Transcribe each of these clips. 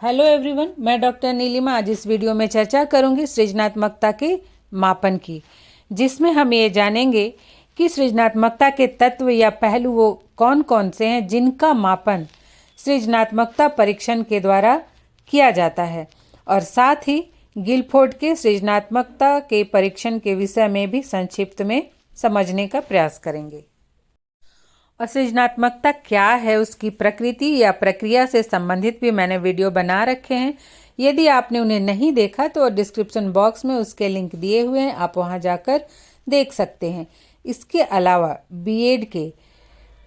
Hello everyone, मैं doctor Nilima आज इस वीडियो में चर्चा करूंगी सृजनात्मकता के मापन की, जिसमें हम ये जानेंगे कि सृजनात्मकता के तत्व या पहलू वो कौन कौन से हैं जिनका मापन सृजनात्मकता परीक्षण के द्वारा किया जाता है, और साथ ही गिलफोर्ड के सृजनात्मकता के परीक्षण के विषय में भी संक्षिप्त में समझने का प्रयास करेंगे। और सृजनात्मकता क्या है, उसकी प्रकृति या प्रक्रिया से संबंधित भी मैंने वीडियो बना रखे हैं। यदि आपने उन्हें नहीं देखा तो डिस्क्रिप्शन बॉक्स में उसके लिंक दिए हुए हैं, आप वहां जाकर देख सकते हैं। इसके अलावा बीएड के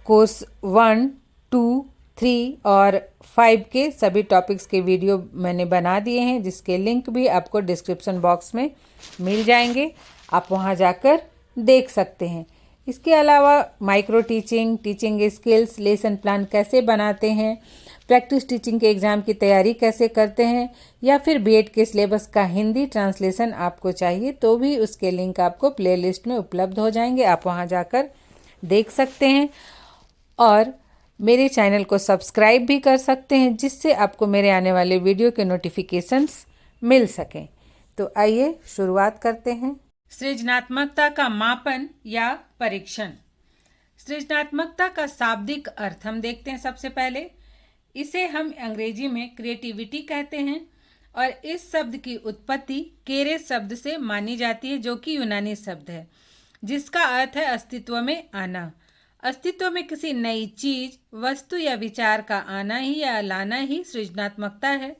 कोर्स 1, 2, 3 और 5 के सभी टॉपिक्स के वीडियो मैंने बना दिए हैं, जिसके लिंक भी आपको डिस्क्रिप्शन बॉक्स में मिल जाएंगे। आप वहां जाकर देख सकते हैं। इसके अलावा micro teaching, teaching skills, lesson plan कैसे बनाते हैं, प्रैक्टिस टीचिंग के एग्ज़ाम की तैयारी कैसे करते हैं, या फिर बीएड के सिलेबस का हिंदी ट्रांसलेशन आपको चाहिए तो भी उसके लिंक आपको प्लेलिस्ट में उपलब्ध हो जाएंगे। आप वहां जाकर देख सकते हैं और मेरे चैनल को सब्सक्राइब भी कर सकते हैं, जिससे आपको मेरे आने वाले वीडियो के नोटिफिकेशंस मिल सकें। तो आइए शुरुआत करते हैं। सृजनात्मकता का मापन या परीक्षण। सृजनात्मकता का शाब्दिक अर्थ हम देखते हैं। सबसे पहले इसे हम अंग्रेजी में क्रिएटिविटी कहते हैं, और इस शब्द की उत्पत्ति केरे शब्द से मानी जाती है, जो कि यूनानी शब्द है, जिसका अर्थ है अस्तित्व में आना। अस्तित्व में किसी नई चीज, वस्तु या विचार का आना ही या लाना ही सृजनात्मकता है।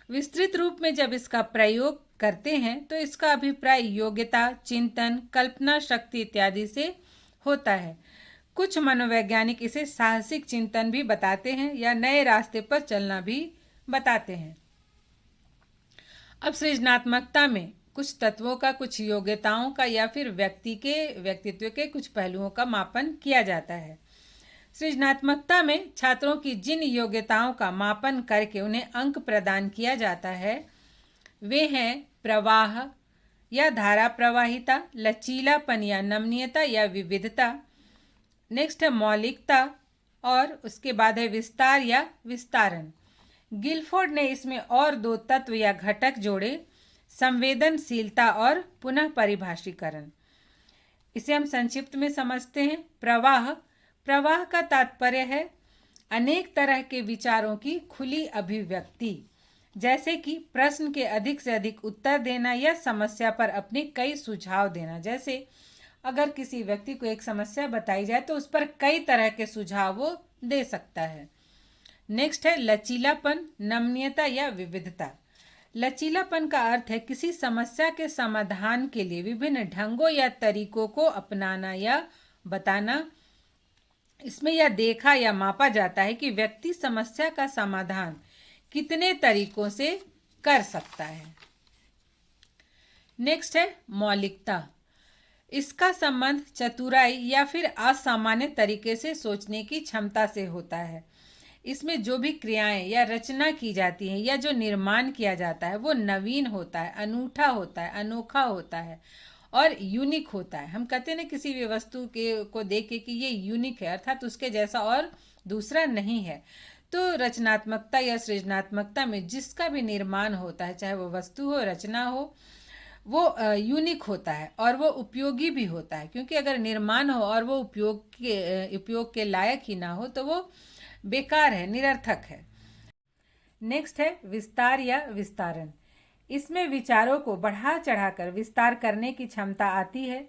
विस्तृत रूप में जब इसका प्रयोग करते हैं तो इसका अभिप्राय योग्यता, चिंतन, कल्पना शक्ति इत्यादि से होता है। कुछ मनोवैज्ञानिक इसे साहसिक चिंतन भी बताते हैं या नए रास्ते पर चलना भी बताते हैं। अब सृजनात्मकता में कुछ तत्वों का, कुछ योग्यताओं का या फिर व्यक्तित्व के कुछ पहलुओं का मापन किया जाता है। सृजनात्मकता में छात्रों की जिन योग्यताओं का मापन करके उन्हें अंक प्रदान किया जाता है वे हैं प्रवाह या धारा प्रवाहिता, लचीलापन या नमनीयता या विविधता, नेक्स्ट है मौलिकता, और उसके बाद है विस्तार या विस्तारण। गिलफोर्ड ने इसमें और 2 तत्व या घटक जोड़े, संवेदनशीलता और पुनः परिभाषीकरण। इसे हम संक्षिप्त में समझते हैं। प्रवाह का तात्पर्य है अनेक तरह के विचारों की खुली अभिव्यक्ति, जैसे कि प्रश्न के अधिक से अधिक उत्तर देना या समस्या पर अपने कई सुझाव देना। जैसे अगर किसी व्यक्ति को एक समस्या बताई जाए तो उस पर कई तरह के सुझाव वो दे सकता है। नेक्स्ट है लचीलापन, नमनीयता या विविधता। लचीलापन का अर्थ है किसी समस्या के समाधान के लिए विभिन्न ढंगों या तरीकों को अपनाना या बताना। इसमें यह देखा या मापा जाता है कि व्यक्ति समस्या का समाधान कितने तरीकों से कर सकता है। नेक्स्ट है मौलिकता। इसका संबंध चतुराई या फिर असामान्य तरीके से सोचने की क्षमता से होता है। इसमें जो भी क्रियाएं या रचना की जाती है या जो निर्माण किया जाता है वो नवीन होता है, अनूठा होता है, अनोखा होता है और यूनिक होता है। हम कहते हैं ना किसी भी वस्तु के को देख के कि ये यूनिक है, अर्थात उसके जैसा और दूसरा नहीं है। तो रचनात्मकता या सृजनात्मकता में जिसका भी निर्माण होता है, चाहे वो वस्तु हो, रचना हो, वो यूनिक होता है और वो उपयोगी भी होता है। क्योंकि अगर निर्माण हो और वो उपयोग के लायक ही ना हो तो वो बेकार है, निरर्थक है। नेक्स्ट है विस्तार या विस्तारण। इसमें विचारों को बढ़ा चढ़ाकर विस्तार करने की क्षमता आती है।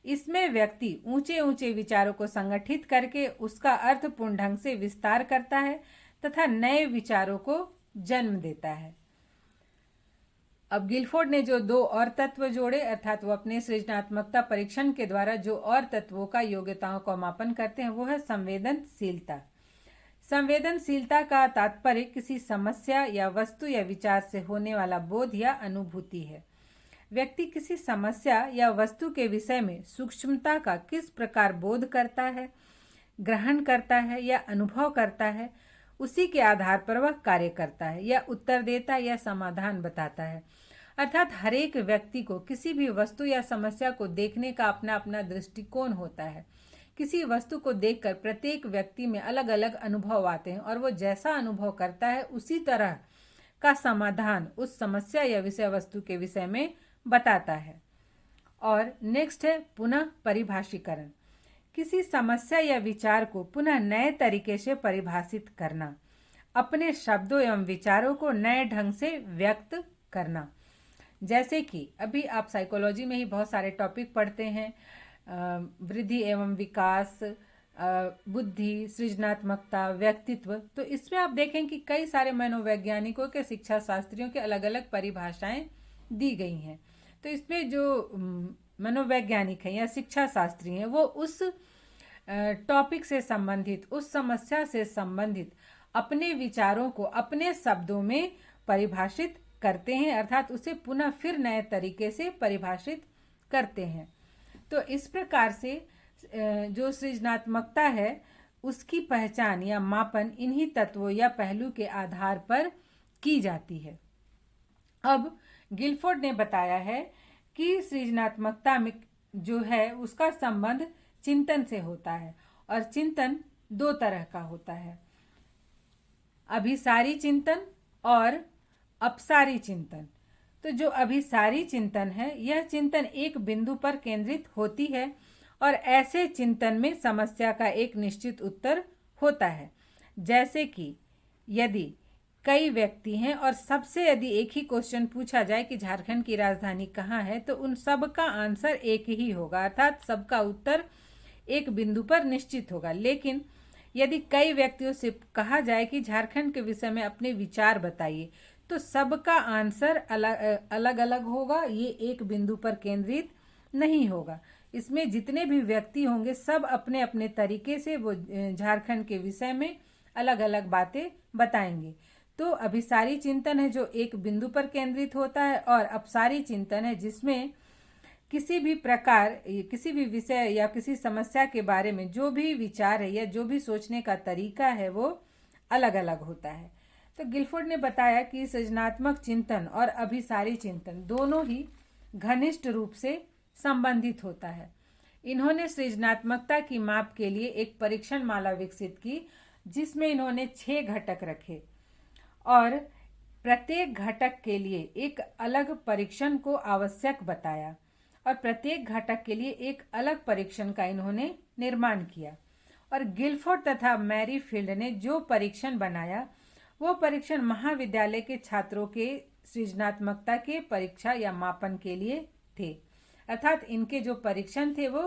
इसमें व्यक्ति ऊंचे ऊंचे विचारों को संगठित करके उसका अर्थपूर्ण ढंग से विस्तार करता है तथा नए विचारों को जन्म देता है। अब गिलफोर्ड ने जो 2 और तत्व जोड़े, अर्थात वो अपने सृजनात्मकता परीक्षण के द्वारा जो और तत्वों का, योग्यताओं का मापन करते हैं, वो है संवेदनशीलता। संवेदनशीलता का तात्पर्य किसी समस्या या वस्तु या विचार से होने वाला बोध या अनुभूति है। व्यक्ति किसी समस्या या वस्तु के विषय में सूक्ष्मता का किस प्रकार बोध करता है, ग्रहण करता है या अनुभव करता है, उसी के आधार पर वह कार्य करता है या उत्तर देता है या समाधान बताता है। अर्थात हर एक व्यक्ति को किसी भी वस्तु या समस्या को देखने का अपना अपना दृष्टिकोण होता है। किसी वस्तु को देखकर प्रत्येक व्यक्ति में अलग अलग अनुभव आते हैं और वो जैसा अनुभव करता है उसी तरह का समाधान उस समस्या या विषय वस्तु के विषय में बताता है। और नेक्स्ट है पुनः परिभाषीकरण। किसी समस्या या विचार को पुनः नए तरीके से परिभाषित करना, अपने शब्दों एवं विचारों को नए ढंग से व्यक्त करना। जैसे कि अभी आप साइकोलॉजी में ही बहुत सारे टॉपिक पढ़ते हैं, वृद्धि एवं विकास, बुद्धि, सृजनात्मकता, व्यक्तित्व। तो इसमें आप देखें कि कई सारे मनोवैज्ञानिकों के, शिक्षा शास्त्रियों के अलग अलग परिभाषाएं दी गई हैं। तो इसमें जो मनोवैज्ञानिक हैं या शिक्षा शास्त्री हैं वो उस टॉपिक से संबंधित, उस समस्या से संबंधित अपने विचारों को अपने शब्दों में परिभाषित करते हैं, अर्थात उसे पुनः फिर नए तरीके से परिभाषित करते हैं। तो इस प्रकार से जो सृजनात्मकता है उसकी पहचान या मापन इन्हीं तत्वों या पहलू के आधार पर की जाती है। अब गिलफोर्ड ने बताया है कि सृजनात्मकता में जो है उसका संबंध चिंतन से होता है, और चिंतन दो तरह का होता है, अभिसारी चिंतन और अपसारी चिंतन। तो जो अभिसारी चिंतन है यह चिंतन एक बिंदु पर केंद्रित होती है, और ऐसे चिंतन में समस्या का एक निश्चित उत्तर होता है। जैसे कि यदि कई व्यक्ति हैं और सबसे यदि एक ही क्वेश्चन पूछा जाए कि झारखंड की राजधानी कहाँ है, तो उन सब का आंसर एक ही होगा, अर्थात सबका उत्तर एक बिंदु पर निश्चित होगा। लेकिन यदि कई व्यक्तियों से कहा जाए कि झारखंड के विषय में अपने विचार बताइए, तो सबका आंसर अलग अलग होगा, ये एक बिंदु पर केंद्रित नहीं होगा। इसमें जितने भी व्यक्ति होंगे सब अपने अपने तरीके से वो झारखंड के विषय में अलग अलग बातें बताएंगे। तो अभिसारी चिंतन है जो एक बिंदु पर केंद्रित होता है, और अपसारी चिंतन है जिसमें किसी भी प्रकार, किसी भी विषय या किसी समस्या के बारे में जो भी विचार है या जो भी सोचने का तरीका है वो अलग अलग होता है। तो गिलफोर्ड ने बताया कि सृजनात्मक चिंतन और अभिसारी चिंतन दोनों ही घनिष्ठ रूप से संबंधित होता है। इन्होंने सृजनात्मकता की माप के लिए एक परीक्षण माला विकसित की जिसमें इन्होंने 6 घटक रखे, और प्रत्येक घटक के लिए एक अलग परीक्षण को आवश्यक बताया, और प्रत्येक घटक के लिए एक अलग परीक्षण का इन्होंने निर्माण किया। और गिलफोर्ड तथा मैरीफील्ड ने जो परीक्षण बनाया वो परीक्षण महाविद्यालय के छात्रों के सृजनात्मकता के परीक्षा या मापन के लिए थे, अर्थात इनके जो परीक्षण थे वो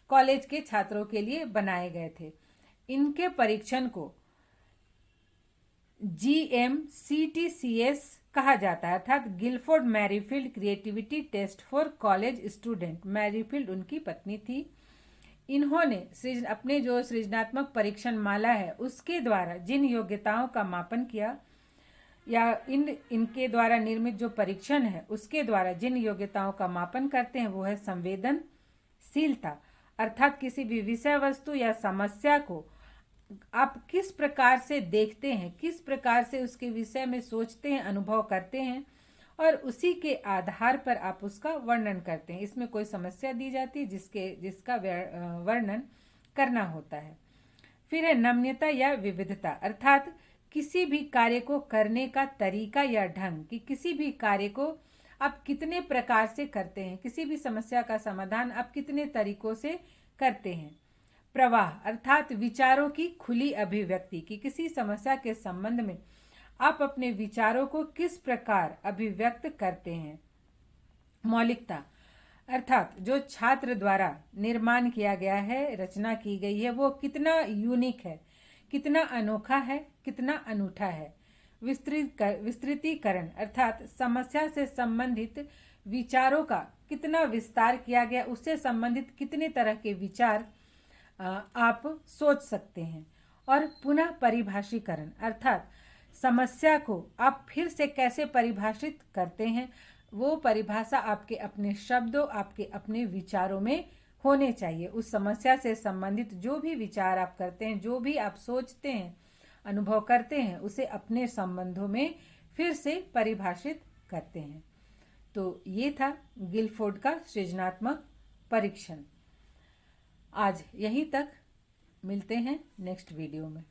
कॉलेज के छात्रों के लिए बनाए गए थे। इनके परीक्षण को GMCTCS कहा जाता है, अर्थात Guilford Merrifield creativity test for college student. Merrifield उनकी पत्नी थी। इन्होंने अपने जो सृजनात्मक परीक्षण माला है उसके द्वारा जिन योग्यताओं का मापन किया, या इनके द्वारा निर्मित जो परीक्षण है उसके द्वारा जिन योग्यताओं का मापन करते हैं वो है संवेदनशीलता, अर्थात किसी भी विषय वस्तु या समस्या को आप किस प्रकार से देखते हैं, किस प्रकार से उसके विषय में सोचते हैं, अनुभव करते हैं, और उसी के आधार पर आप उसका वर्णन करते हैं। इसमें कोई समस्या दी जाती है जिसका वर्णन करना होता है। फिर है नम्यता या विविधता, अर्थात किसी भी कार्य को करने का तरीका या ढंग, कि किसी भी कार्य को आप कितने प्रकार से करते हैं, किसी भी समस्या का समाधान आप कितने तरीकों से करते हैं। प्रवाह, अर्थात विचारों की खुली अभिव्यक्ति, कि किसी समस्या के संबंध में आप अपने विचारों को किस प्रकार अभिव्यक्त करते हैं। मौलिकता, अर्थात जो छात्र द्वारा निर्माण किया गया है, रचना की गई है, वो कितना यूनिक है, कितना अनोखा है, कितना अनूठा है। विस्तृतीकरण, अर्थात समस्या से संबंधित विचारों का कितना विस्तार किया गया, उससे संबंधित कितने तरह के विचार आप सोच सकते हैं। और पुनः परिभाषीकरण, अर्थात समस्या को आप फिर से कैसे परिभाषित करते हैं, वो परिभाषा आपके अपने शब्दों, आपके अपने विचारों में होने चाहिए। उस समस्या से संबंधित जो भी विचार आप करते हैं, जो भी आप सोचते हैं, अनुभव करते हैं, उसे अपने संबंधों में फिर से परिभाषित करते हैं। तो ये था गिलफोर्ड का सृजनात्मक परीक्षण। आज यहीं तक, मिलते हैं नेक्स्ट वीडियो में।